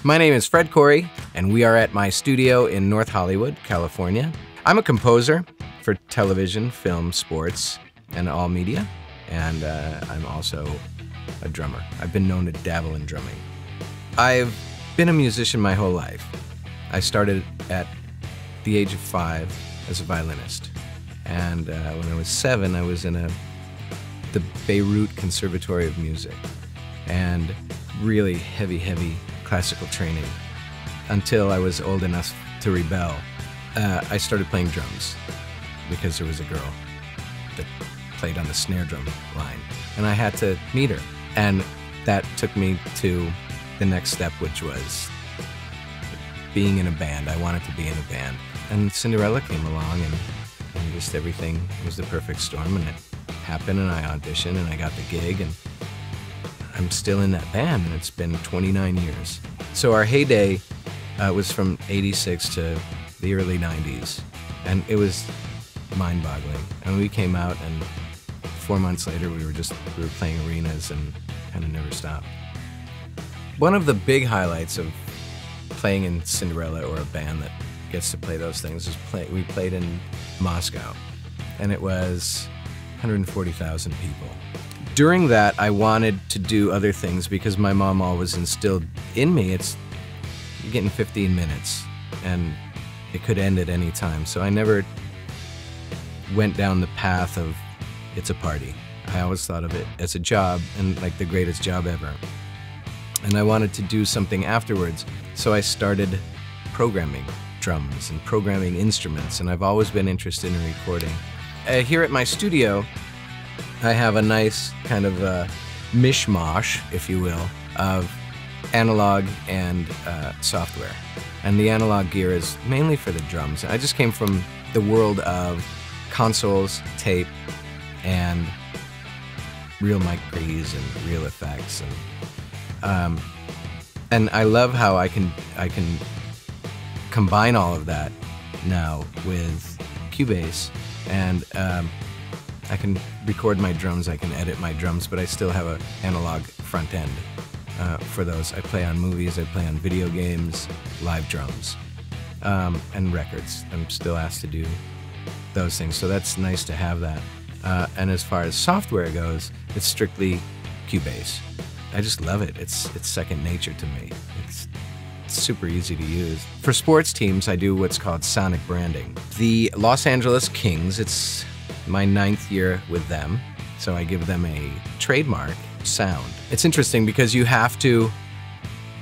My name is Fred Coury, and we are at my studio in North Hollywood, California. I'm a composer for television, film, sports, and all media, and I'm also a drummer. I've been known to dabble in drumming. I've been a musician my whole life. I started at the age of 5 as a violinist, and when I was 7, I was in the Beirut Conservatory of Music, and really heavy classical training until I was old enough to rebel. I started playing drums because there was a girl that played on the snare drum line, and I had to meet her, and that took me to the next step, which was being in a band. I wanted to be in a band, and Cinderella came along, and just everything was the perfect storm, and it happened, and I auditioned, and I got the gig, and I'm still in that band, and it's been 29 years. So our heyday was from '86 to the early '90s, and it was mind-boggling. And we came out, and 4 months later, we were playing arenas and kind of never stopped. One of the big highlights of playing in Cinderella, or a band that gets to play those things, is we played in Moscow, and it was 140,000 people. During that, I wanted to do other things because my mom always instilled in me, you're getting 15 minutes, and it could end at any time. So I never went down the path of it's a party. I always thought of it as a job, and like the greatest job ever. And I wanted to do something afterwards, so I started programming drums and programming instruments, and I've always been interested in recording. Here at my studio, I have a nice kind of mishmash, if you will, of analog and software. And the analog gear is mainly for the drums. I just came from the world of consoles, tape, and real mic pre's and real effects. And I love how I can combine all of that now with Cubase, and I can record my drums, I can edit my drums, but I still have an analog front end for those. I play on movies, I play on video games, live drums, and records. I'm still asked to do those things, so that's nice to have that. And as far as software goes, it's strictly Cubase. I just love it. It's second nature to me. It's super easy to use. For sports teams, I do what's called sonic branding. The Los Angeles Kings, it's my 9th year with them, so I give them a trademark sound. It's interesting because you have to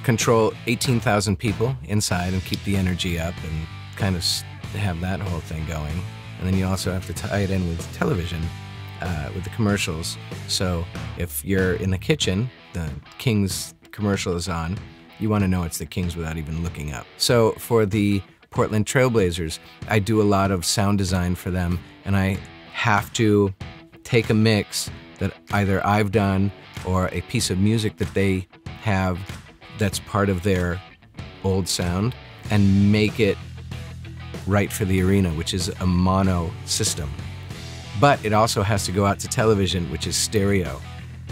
control 18,000 people inside and keep the energy up and kind of have that whole thing going. And then you also have to tie it in with television, with the commercials. So if you're in the kitchen, the Kings commercial is on, you want to know it's the Kings without even looking up. So for the Portland Trailblazers, I do a lot of sound design for them, and I have to take a mix that either I've done or a piece of music that they have that's part of their old sound and make it right for the arena, which is a mono system. But it also has to go out to television, which is stereo.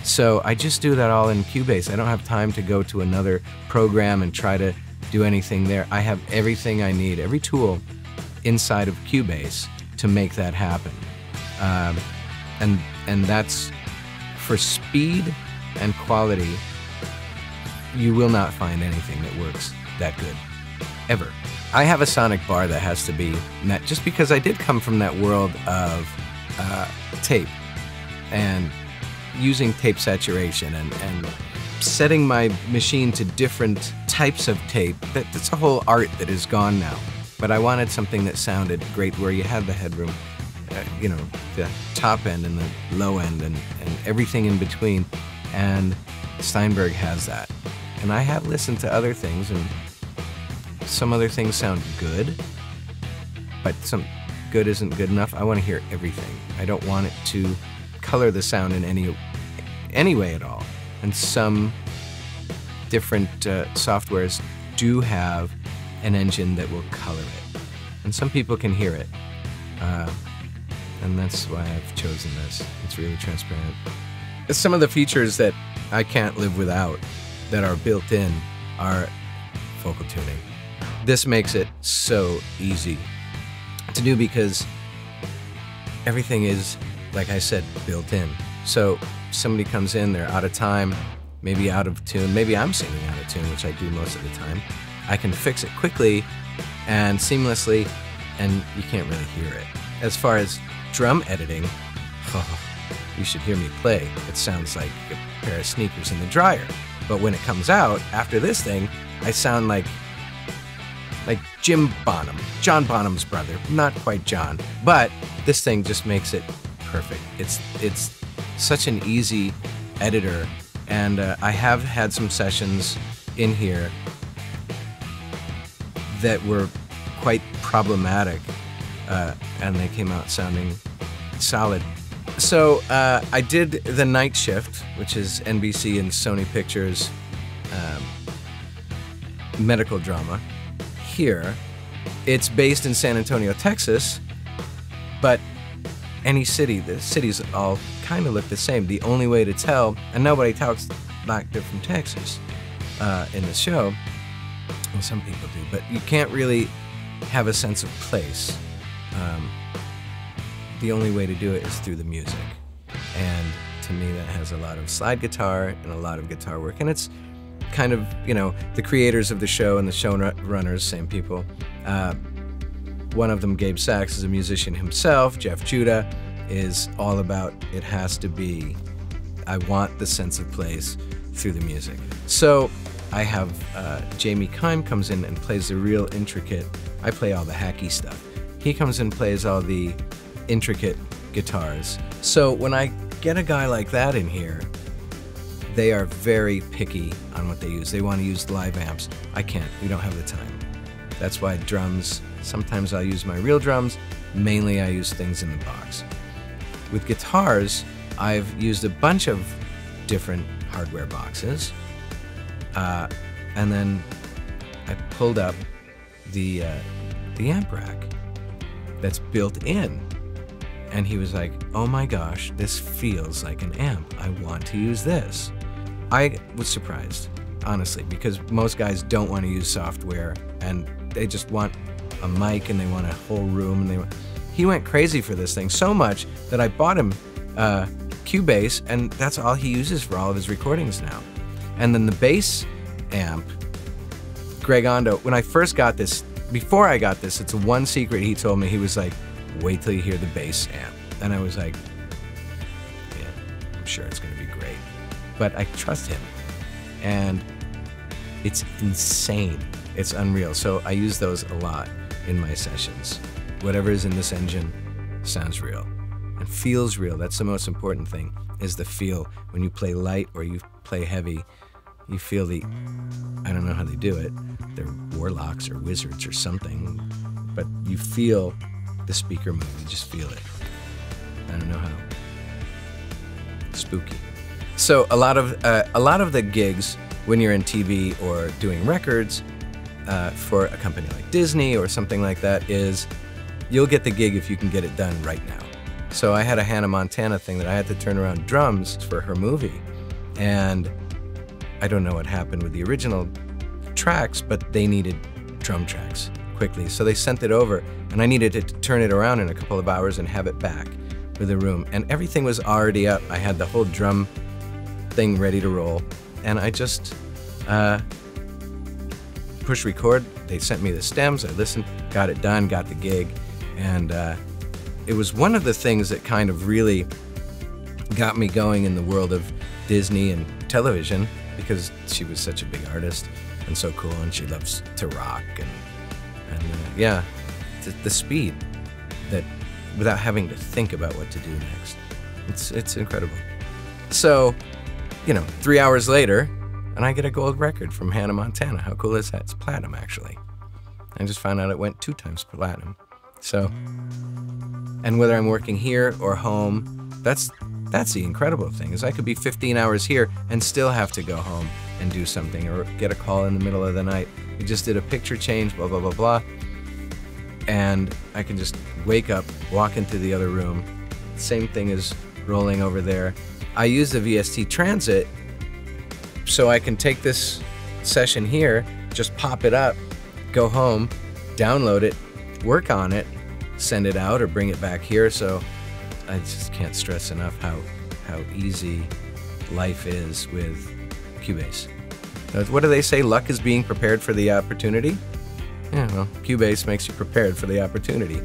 So I just do that all in Cubase. I don't have time to go to another program and try to do anything there. I have everything I need, every tool inside of Cubase to make that happen. And that's for speed and quality. You will not find anything that works that good, ever. I have a sonic bar that has to be met just because I did come from that world of tape and using tape saturation and setting my machine to different types of tape. That's a whole art that is gone now. But I wanted something that sounded great where you had the headroom, you know, the top end and the low end and everything in between. And Steinberg has that. And I have listened to other things, and some other things sound good, but some good isn't good enough. I want to hear everything. I don't want it to color the sound in any way at all. And some different softwares do have an engine that will color it. And some people can hear it. And that's why I've chosen this. It's really transparent. Some of the features that I can't live without that are built in are vocal tuning. This makes it so easy to do because everything is, like I said, built in. So somebody comes in, they're out of time, maybe out of tune, maybe I'm singing out of tune, which I do most of the time. I can fix it quickly and seamlessly, and you can't really hear it. As far as drum editing, you should hear me play. It sounds like a pair of sneakers in the dryer. But when it comes out, after this thing, I sound like Jim Bonham, John Bonham's brother. Not quite John, but this thing just makes it perfect. It's such an easy editor, and I have had some sessions in here that were quite problematic, and they came out sounding solid. So I did The Night Shift, which is NBC and Sony Pictures medical drama. Here, it's based in San Antonio, Texas, but any city, the cities all kind of look the same. The only way to tell, and nobody talks like they're from Texas in the show, well, some people do, but you can't really have a sense of place. The only way to do it is through the music. And to me, that has a lot of slide guitar and a lot of guitar work. And it's kind of, you know, the creators of the show and the showrunners, same people. One of them, Gabe Sachs, is a musician himself. Jeff Judah is all about, it has to be, I want the sense of place through the music. So I have Jamie Kime comes in and plays the real intricate, I play all the hacky stuff. He comes in and plays all the intricate guitars. So when I get a guy like that in here, they are very picky on what they use. They want to use live amps. I can't, we don't have the time. That's why drums, sometimes I'll use my real drums, mainly I use things in the box. With guitars, I've used a bunch of different hardware boxes, and then I pulled up the amp rack that's built in. And he was like, oh my gosh, this feels like an amp. I want to use this. I was surprised, honestly, because most guys don't want to use software and they just want a mic and they want a whole room. And he went crazy for this thing so much that I bought him Cubase, and that's all he uses for all of his recordings now. And then the bass amp, Greg Ondo, when I first got this, before I got this, it's one secret he told me. He was like, wait till you hear the bass amp. And I was like, yeah, I'm sure it's gonna be great. But I trust him. And it's insane. It's unreal. So I use those a lot in my sessions. Whatever is in this engine sounds real and feels real. That's the most important thing, is the feel. When you play light or you play heavy, you feel the, I don't know how they do it. They're warlocks or wizards or something, but you feel the speaker move, you just feel it. I don't know how. Spooky. So a lot of the gigs when you're in TV or doing records for a company like Disney or something like that is you'll get the gig if you can get it done right now. So I had a Hannah Montana thing that I had to turn around drums for her movie, and I don't know what happened with the original tracks, but they needed drum tracks quickly. So they sent it over, and I needed to turn it around in a couple of hours and have it back for the room. And everything was already up. I had the whole drum thing ready to roll, and I just push record. They sent me the stems, I listened, got it done, got the gig, and it was one of the things that kind of really got me going in the world of Disney and television, because she was such a big artist and so cool, and she loves to rock, and yeah, the speed that, without having to think about what to do next, it's incredible. So, you know, 3 hours later, and I get a gold record from Hannah Montana. How cool is that? It's platinum, actually. I just found out it went 2 times platinum. So, and whether I'm working here or home, that's the incredible thing, is I could be 15 hours here and still have to go home and do something, or get a call in the middle of the night. We just did a picture change, blah, blah, blah, blah. And I can just wake up, walk into the other room. Same thing as rolling over there. I use the VST Transit so I can take this session here just pop it up, go home, download it, work on it, send it out or bring it back here. So I just can't stress enough how easy life is with Cubase. What do they say? Luck is being prepared for the opportunity? Yeah, well, Cubase makes you prepared for the opportunity.